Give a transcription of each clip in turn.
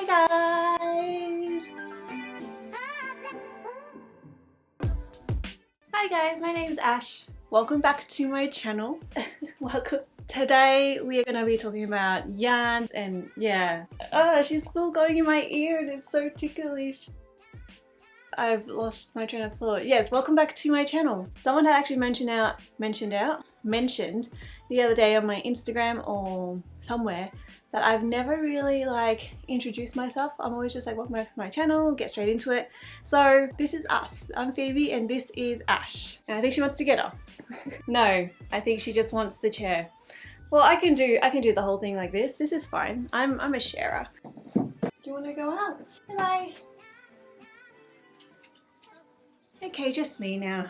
Hi guys! Hi guys, my name's Ash. Welcome back to my channel. Welcome. Today we are going to be talking about yarns and yeah. Oh, she's still going in my ear and it's so ticklish. I've lost my train of thought. Yes, welcome back to my channel. Someone had actually mentioned the other day on my Instagram or somewhere that I've never really introduced myself. I'm always just like, welcome back to my channel, get straight into it. So this is us. I'm Phoebe and this is Ash. And I think she wants to get up. No, I think she just wants the chair. Well, I can do the whole thing like this. This is fine. I'm a sharer. Do you want to go out? Bye. Okay, just me now,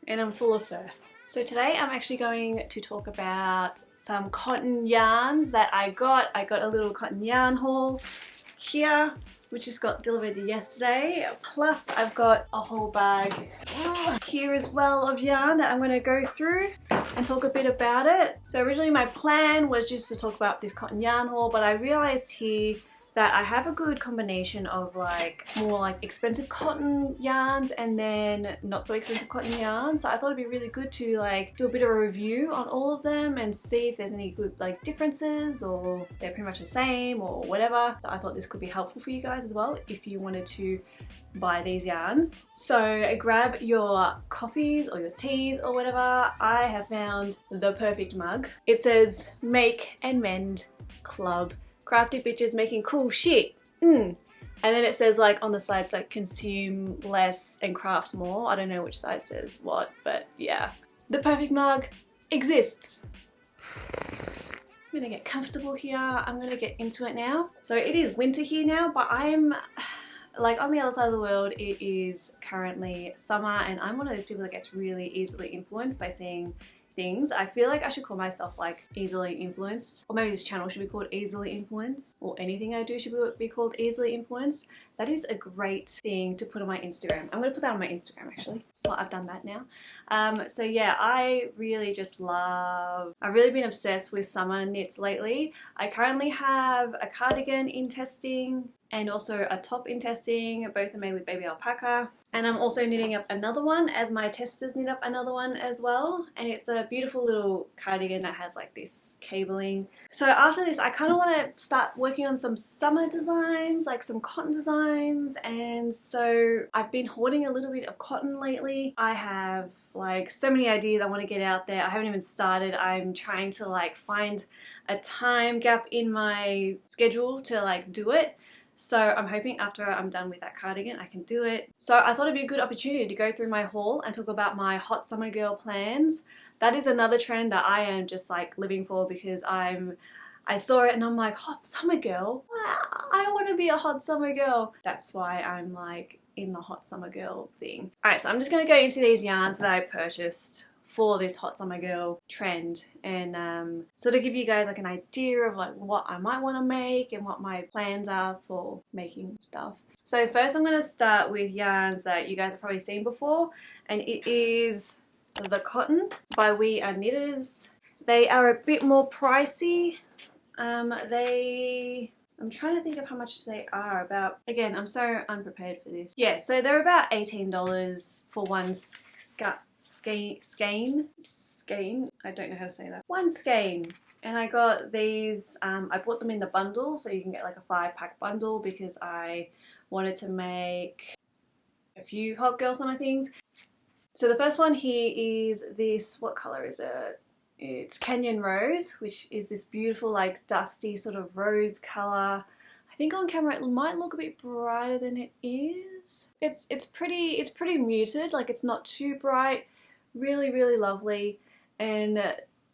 and I'm full of fur. So today I'm actually going to talk about some cotton yarns that I got. I got a little cotton yarn haul here, which just got delivered yesterday. Plus I've got a whole bag here as well of yarn that I'm going to go through and talk a bit about it. So originally my plan was just to talk about this cotton yarn haul, but I realized here that I have a good combination of more expensive cotton yarns and then not so expensive cotton yarns. So I thought it'd be really good to do a bit of a review on all of them and see if there's any good differences or they're pretty much the same or whatever. So I thought this could be helpful for you guys as well if you wanted to buy these yarns. So grab your coffees or your teas or whatever. I have found the perfect mug. It says Make and Mend Club. Crafty bitches making cool shit. And then it says on the sides consume less and craft more. I don't know which side says what, but yeah. The perfect mug exists. I'm gonna get comfortable here. I'm gonna get into it now. So it is winter here now, but I'm on the other side of the world. It is currently summer and I'm one of those people that gets really easily influenced by seeing things. I feel like I should call myself easily influenced, or maybe this channel should be called Easily Influenced, or anything I do should be called Easily Influenced. That is a great thing to put on my Instagram. I'm going to put that on my Instagram actually. Well, I've done that now. So yeah, I've really been obsessed with summer knits lately. I currently have a cardigan in testing and also a top in testing. Both are made with baby alpaca. And I'm also knitting up another one as my testers knit up another one as well. And it's a beautiful little cardigan that has this cabling. So after this, I kind of want to start working on some summer designs, some cotton designs. And so I've been hoarding a little bit of cotton lately. I have so many ideas I want to get out there. I haven't even started. I'm trying to find a time gap in my schedule to do it. So I'm hoping after I'm done with that cardigan I can do it. So I thought it'd be a good opportunity to go through my haul and talk about my hot summer girl plans. That is another trend that I am just living for, because I saw it and I'm like, hot summer girl? I want to be a hot summer girl. That's why I'm in the hot summer girl thing. Alright, so I'm just going to go into these yarns that I purchased for this hot summer girl trend and sort of give you guys an idea of what I might want to make and what my plans are for making stuff. So first I'm going to start with yarns that you guys have probably seen before, and it is the cotton by We Are Knitters. They are a bit more pricey. I'm trying to think of how much they are. About, again, I'm so unprepared for this. Yeah, so they're about $18 for one skein. I don't know how to say that. One skein. And I got these, I bought them in the bundle, so you can get a 5-pack bundle because I wanted to make a few hot girl summer things. So the first one here is this, what color is it? It's Canyon Rose, which is this beautiful dusty sort of rose color. I think on camera it might look a bit brighter than it is. It's pretty muted, it's not too bright. Really lovely. And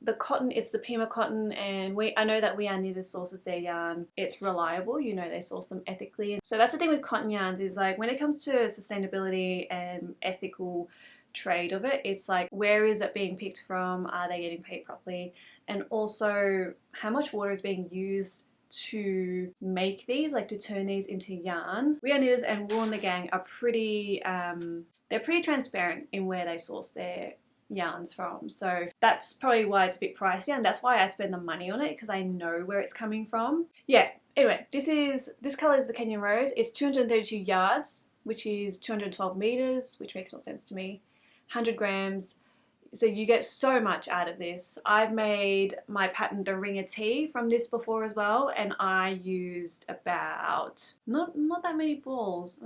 the cotton, it's the Pima cotton, and I know that We Are Knitters sources their yarn. It's reliable, they source them ethically. So that's the thing with cotton yarns is when it comes to sustainability and ethical trade of it, it's where is it being picked from? Are they getting paid properly? And also how much water is being used to make these, to turn these into yarn. We Are Knitters and Wool and the Gang are pretty they're pretty transparent in where they source their yarns from. So that's probably why it's a bit pricey, and that's why I spend the money on it, because I know where it's coming from. Yeah, Anyway, this color is the Kenyan Rose. It's 232 yards, which is 212 meters, which makes more sense to me. 100 grams. So you get so much out of this. I've made my pattern the Ringer Tee from this before as well, and I used about not that many balls.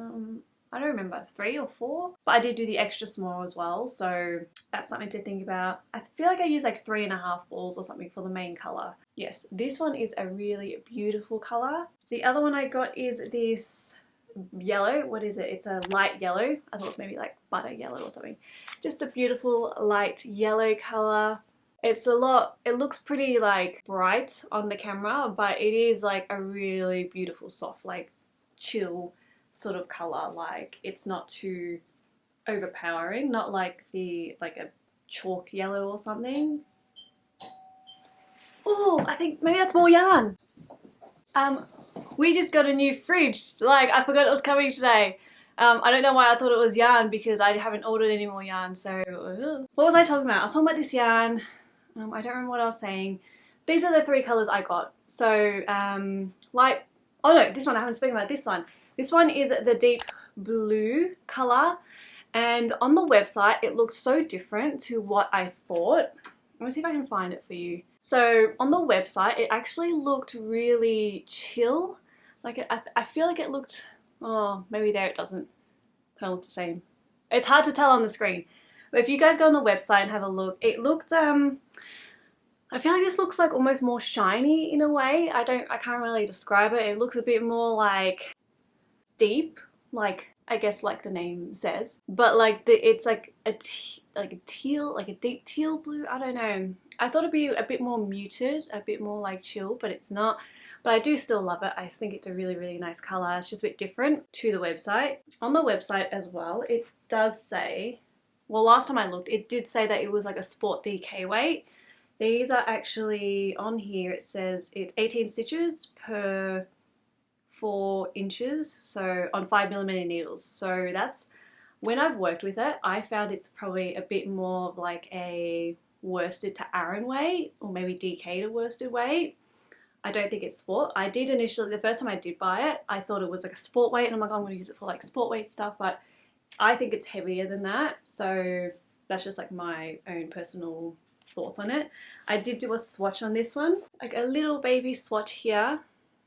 I don't remember, 3 or 4, but I did do the extra small as well, so that's something to think about. I feel like I used like 3.5 balls or something for the main color. Yes, this one is a really beautiful color. The other one I got is this yellow. What is it? It's a light yellow. I thought it was maybe like butter yellow or something. Just a beautiful light yellow color. It looks pretty like bright on the camera, but it is like a really beautiful soft, like chill sort of color. Like it's not too overpowering, not like a chalk yellow or something. Oh, I think maybe that's more yarn. We just got a new fridge. Like, I forgot it was coming today. I don't know why I thought it was yarn because I haven't ordered any more yarn. So, what was I talking about? I was talking about this yarn. I don't remember what I was saying. These are the 3 colors I got. So, light. Oh no, this one I haven't spoken about. This one. This one is the deep blue color, and on the website it looks so different to what I thought. Let me see if I can find it for you. So on the website, it actually looked really chill. Like I feel like it looked, oh, maybe there it doesn't kind of look the same. It's hard to tell on the screen. But if you guys go on the website and have a look, it looked, I feel like this looks like almost more shiny in a way. I can't really describe it. It looks a bit more like deep, like I guess like the name says, but like it's like a teal, like a deep teal blue. I don't know. I thought it'd be a bit more muted, a bit more like chill, but it's not. But I do still love it. I think it's a really, really nice color. It's just a bit different to the website. On the website as well, it does say, well, last time I looked, it did say that it was like a Sport DK weight. These are actually on here. It says it's 18 stitches per 4 inches, so on 5mm needles. So that's, when I've worked with it, I found it's probably a bit more of like a worsted to Aran weight, or maybe DK to worsted weight. I don't think it's sport. I did initially, the first time I did buy it, I thought it was like a sport weight, and I'm like, oh, I'm gonna use it for like sport weight stuff, but I think it's heavier than that. So that's just like my own personal thoughts on it. I did do a swatch on this one, like a little baby swatch here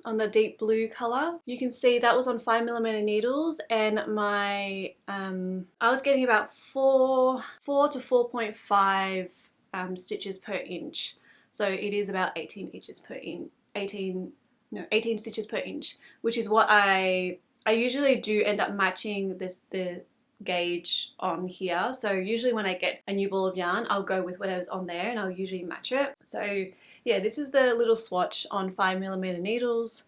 on the deep blue color. You can see that was on 5mm needles, and my I was getting about 4 to 4.5 stitches per inch. So it is about 18 stitches per inch, which is what I usually do end up matching the gauge on here. So usually when I get a new ball of yarn, I'll go with whatever's on there, and I'll usually match it. So yeah, this is the little swatch on 5mm needles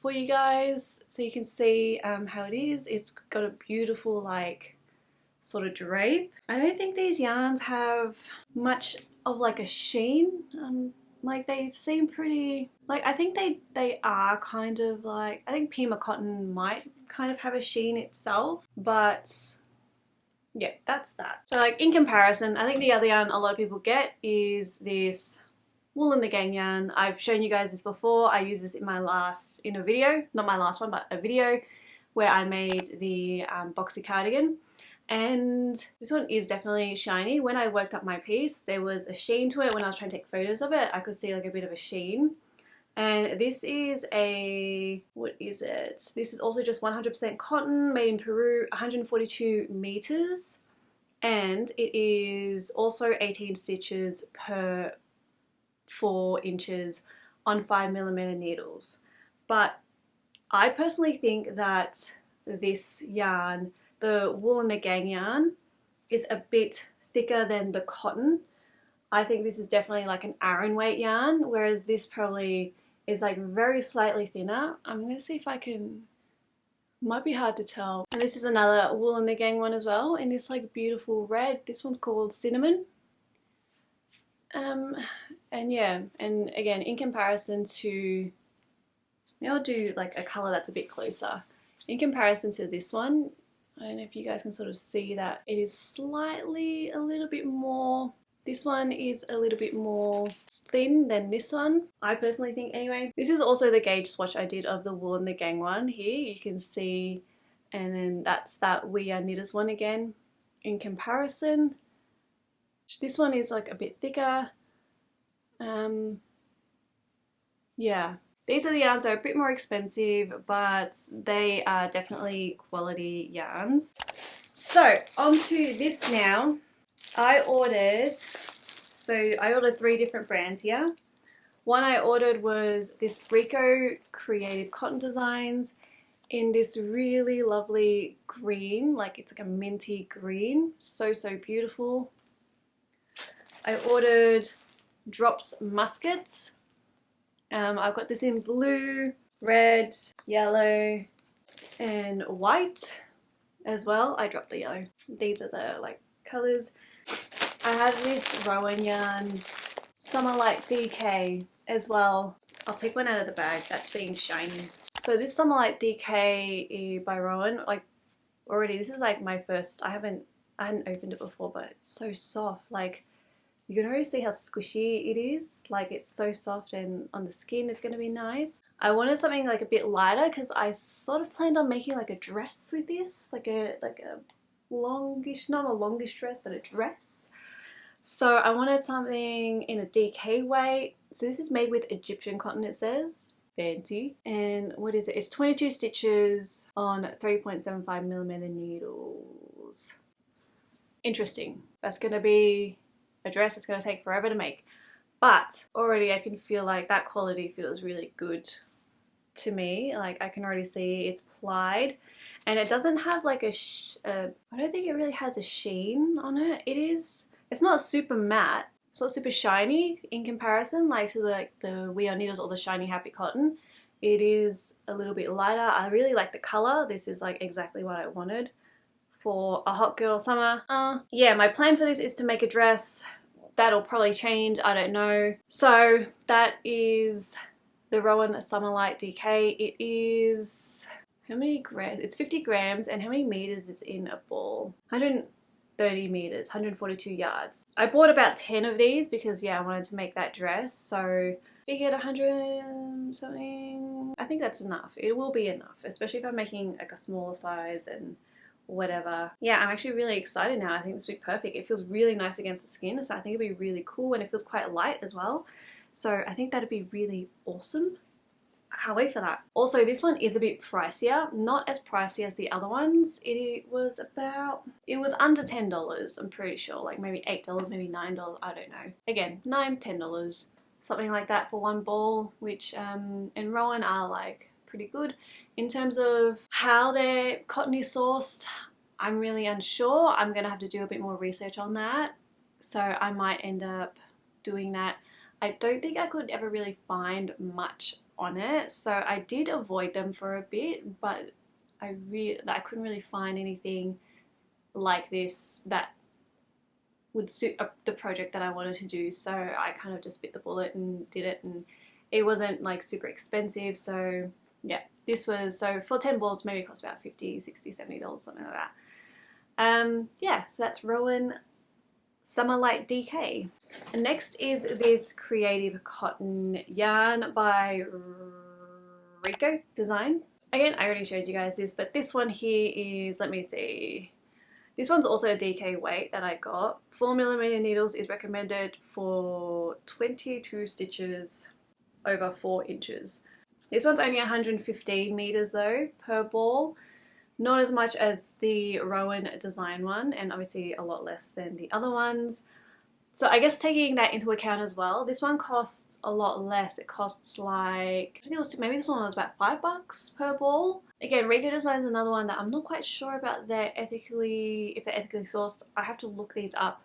for you guys, so you can see how it is. It's got a beautiful like sort of drape. I don't think these yarns have much of like a sheen. Like they seem pretty, like I think they are kind of like, I think Pima cotton might kind of have a sheen itself, but yeah, that's that. So like in comparison, I think the other yarn a lot of people get is this Wool and the Gang yarn. I've shown you guys this before. I used this in a video, not my last one, but a video where I made the boxy cardigan. And this one is definitely shiny. When I worked up my piece, there was a sheen to it. When I was trying to take photos of it, I could see like a bit of a sheen. And this is a, what is it? This is also just 100% cotton, made in Peru, 142 meters. And it is also 18 stitches per 4 inches on 5mm needles. But I personally think that this yarn, the Wool and the Gang yarn, is a bit thicker than the cotton. I think this is definitely like an Aran weight yarn, whereas this probably is like very slightly thinner. I'm going to see if I can, might be hard to tell. And this is another Wool and the Gang one as well, in this like beautiful red. This one's called Cinnamon. And yeah, and again, in comparison to, maybe I'll do like a color that's a bit closer. In comparison to this one, I don't know if you guys can sort of see that it is slightly a little bit more This one is a little bit more thin than this one, I personally think anyway. This is also the gauge swatch I did of the Wool and the Gang one here. You can see, and then that's that We Are Knitters one again in comparison. This one is like a bit thicker. Yeah, these are the yarns that are a bit more expensive, but they are definitely quality yarns. So onto this now. I ordered 3 different brands here. One I ordered was this Rico Creative Cotton Designs in this really lovely green, like it's like a minty green, so beautiful. I ordered Drops Musket. I've got this in blue, red, yellow, and white as well. I dropped the yellow. These are the like colours. I have this Rowan yarn, Summer Light DK as well. I'll take one out of the bag, that's being shiny. So this Summer Light DK by Rowan, like already this is like my first, I hadn't opened it before, but it's so soft. Like you can already see how squishy it is. Like it's so soft, and on the skin it's going to be nice. I wanted something like a bit lighter because I sort of planned on making like a dress with this, like a longish, not a longish dress, but a dress. So I wanted something in a DK weight. So this is made with Egyptian cotton, it says. Fancy. And what is it? It's 22 stitches on 3.75mm needles. Interesting. That's going to be a dress that's going to take forever to make. But already I can feel like that quality feels really good to me. Like I can already see it's plied. And it doesn't have like I don't think it really has a sheen on it. It's not super matte. It's not super shiny in comparison like to the We Are Knitters or the Shiny Happy Cotton. It is a little bit lighter. I really like the color. This is like exactly what I wanted for a hot girl summer. Yeah, my plan for this is to make a dress. That'll probably change, I don't know. So that is the Rowan Summer Light DK. It is, how many grams? It's 50 grams, and how many meters is in a ball? 130 meters, 142 yards. I bought about 10 of these because yeah, I wanted to make that dress. So figured 100 something. I think that's enough. It will be enough, especially if I'm making like a smaller size and whatever. Yeah, I'm actually really excited now. I think this will be perfect. It feels really nice against the skin, so I think it'll be really cool, and it feels quite light as well. So I think that'd be really awesome. I can't wait for that. Also, this one is a bit pricier. Not as pricey as the other ones. It was under $10, I'm pretty sure. Like maybe $8, maybe $9, I don't know. Again, $9, $10, something like that for one ball, which and Rowan are like pretty good. In terms of how their cotton is sourced, I'm really unsure. I'm gonna have to do a bit more research on that. So I might end up doing that. I don't think I could ever really find much on it, so I did avoid them for a bit, but I couldn't really find anything like this that would suit the project that I wanted to do, so I kind of just bit the bullet and did it, and it wasn't like super expensive. So yeah, this was, so for 10 balls maybe it cost about $50, $60, $70, something like that. Yeah, so that's Rowan Summer Light DK. And next is this Creative Cotton yarn by Rico Design. Again, I already showed you guys this, but this one here is, let me see, this one's also a DK weight that I got. 4mm needles is recommended for 22 stitches over 4 inches. This one's only 115 meters though per ball. Not as much as the Rowan Design one, and obviously a lot less than the other ones. So I guess taking that into account as well, this one costs a lot less. It costs like, I think it was, maybe this one was about $5 per ball. Again, Rico Design is another one that I'm not quite sure about if they're ethically sourced. I have to look these up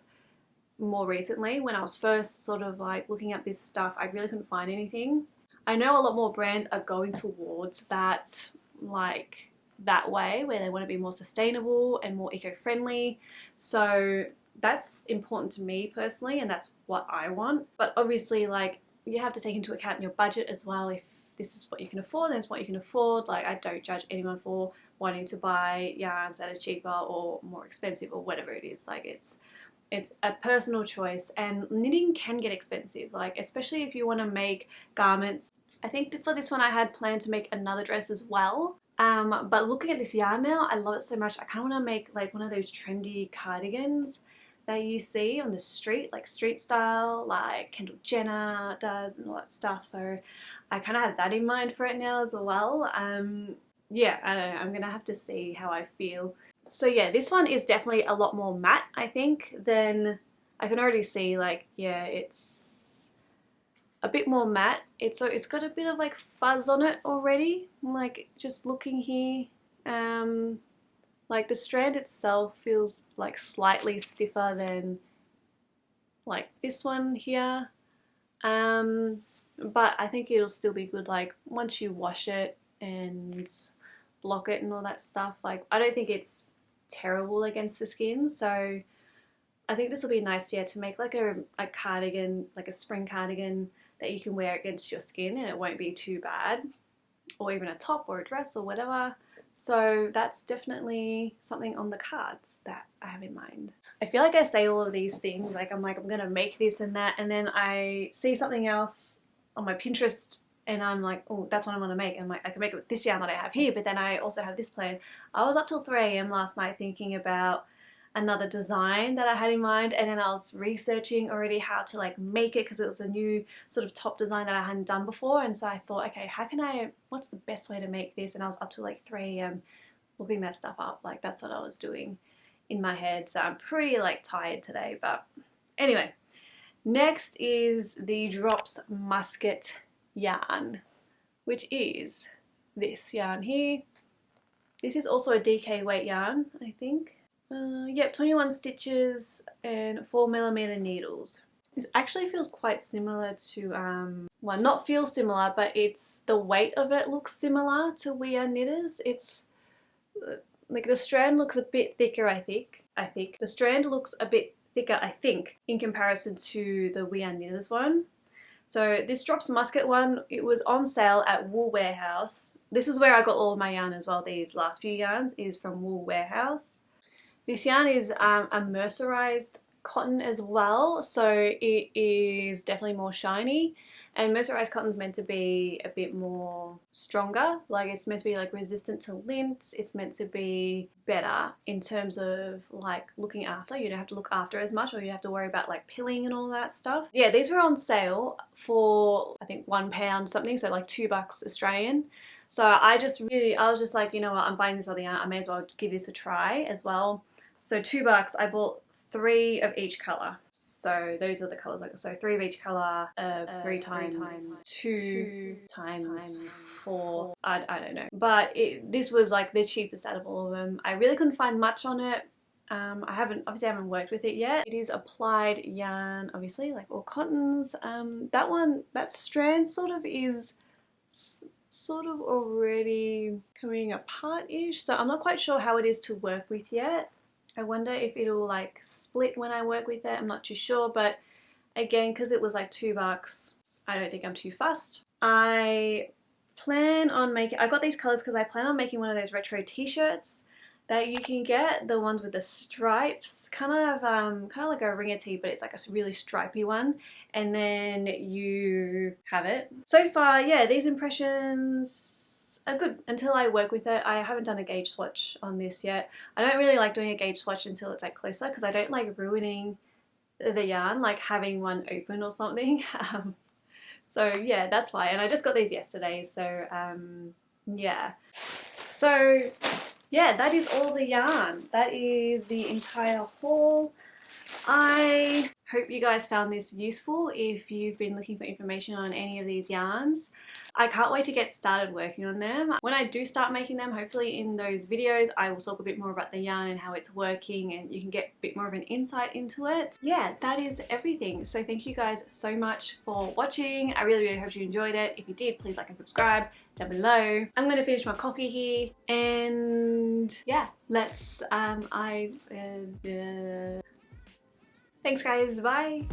more recently. When I was first sort of like looking at this stuff, I really couldn't find anything. I know a lot more brands are going towards that, like that way, where they want to be more sustainable and more eco-friendly. So that's important to me personally, and that's what I want. But obviously, like, you have to take into account your budget as well. If this is what you can afford, then it's what you can afford. Like, I don't judge anyone for wanting to buy yarns that are cheaper or more expensive or whatever it is. Like, it's It's a personal choice, and knitting can get expensive, like especially if you want to make garments. I think for this one I had planned to make another dress as well. But looking at this yarn now, I love it so much. I kind of want to make like one of those trendy cardigans that you see on the street, like street style, like Kendall Jenner does and all that stuff. So I kind of have that in mind for it now as well. Yeah, I don't know. I'm going to have to see how I feel. So yeah, this one is definitely a lot more matte, I think, than I can already see. Like, yeah, it's a bit more matte. It's got a bit of like fuzz on it already. Like just looking here, like the strand itself feels like slightly stiffer than like this one here. But I think it'll still be good like once you wash it and block it and all that stuff. Like I don't think it's terrible against the skin, so I think this will be nice, yeah, to make like a cardigan, like a spring cardigan that you can wear against your skin and it won't be too bad, or even a top or a dress or whatever. So that's definitely something on the cards that I have in mind. I feel like I say all of these things, like I'm gonna make this and that, and then I see something else on my Pinterest and I'm like, oh, that's what I want to make. And I'm like, I can make it with this yarn that I have here, but then I also have this plan. I was up till 3 AM last night thinking about another design that I had in mind, and then I was researching already how to like make it because it was a new sort of top design that I hadn't done before. And so I thought, okay, what's the best way to make this? And I was up till like 3 AM looking that stuff up. Like that's what I was doing in my head. So I'm pretty like tired today, but anyway. Next is the Drops Musket yarn, which is this yarn here. This is also a DK weight yarn, I think. Yep, 21 stitches and 4mm needles. This actually feels quite similar to, well, not feel similar, but it's the weight of it looks similar to We Are Knitters. It's like the strand looks a bit thicker, I think. The strand looks a bit thicker, I think, in comparison to the We Are Knitters one. So this Drops Musket one, it was on sale at Wool Warehouse. This is where I got all of my yarn as well. These last few yarns is from Wool Warehouse. This yarn is a mercerized cotton as well, so it is definitely more shiny. And mercerized cotton is meant to be a bit more stronger, like it's meant to be like resistant to lint. It's meant to be better in terms of like looking after. You don't have to look after as much, or you have to worry about like pilling and all that stuff. Yeah, these were on sale for I think £1 something, so like $2 Australian. So I was just like, you know what, I'm buying this other yarn, I may as well give this a try as well. So $2, I bought 3 of each colour. So those are the colours, like so 3 of each colour, 3 times 2 times 4. I don't know, but this was like the cheapest out of all of them. I really couldn't find much on it. I haven't worked with it yet. It is applied yarn, obviously, like all cottons. That strand sort of is sort of already coming apart-ish, so I'm not quite sure how it is to work with yet. I wonder if it'll like split when I work with it. I'm not too sure, but again, because it was like $2, I don't think I'm too fussed. I got these colours because I plan on making one of those retro t-shirts that you can get, the ones with the stripes, kind of like a ringer tee, but it's like a really stripy one, and then you have it. So far, yeah, these impressions are good until I work with it. I haven't done a gauge swatch on this yet. I don't really like doing a gauge swatch until it's like closer, because I don't like ruining the yarn, like having one open or something. So yeah, that's why. And I just got these yesterday, so yeah. So yeah, that is all the yarn. That is the entire haul. I hope you guys found this useful if you've been looking for information on any of these yarns. I can't wait to get started working on them. When I do start making them, hopefully in those videos, I will talk a bit more about the yarn and how it's working, and you can get a bit more of an insight into it. Yeah, that is everything. So thank you guys so much for watching. I really hope you enjoyed it. If you did, please like and subscribe down below. I'm going to finish my coffee here, and yeah, let's, thanks guys, bye!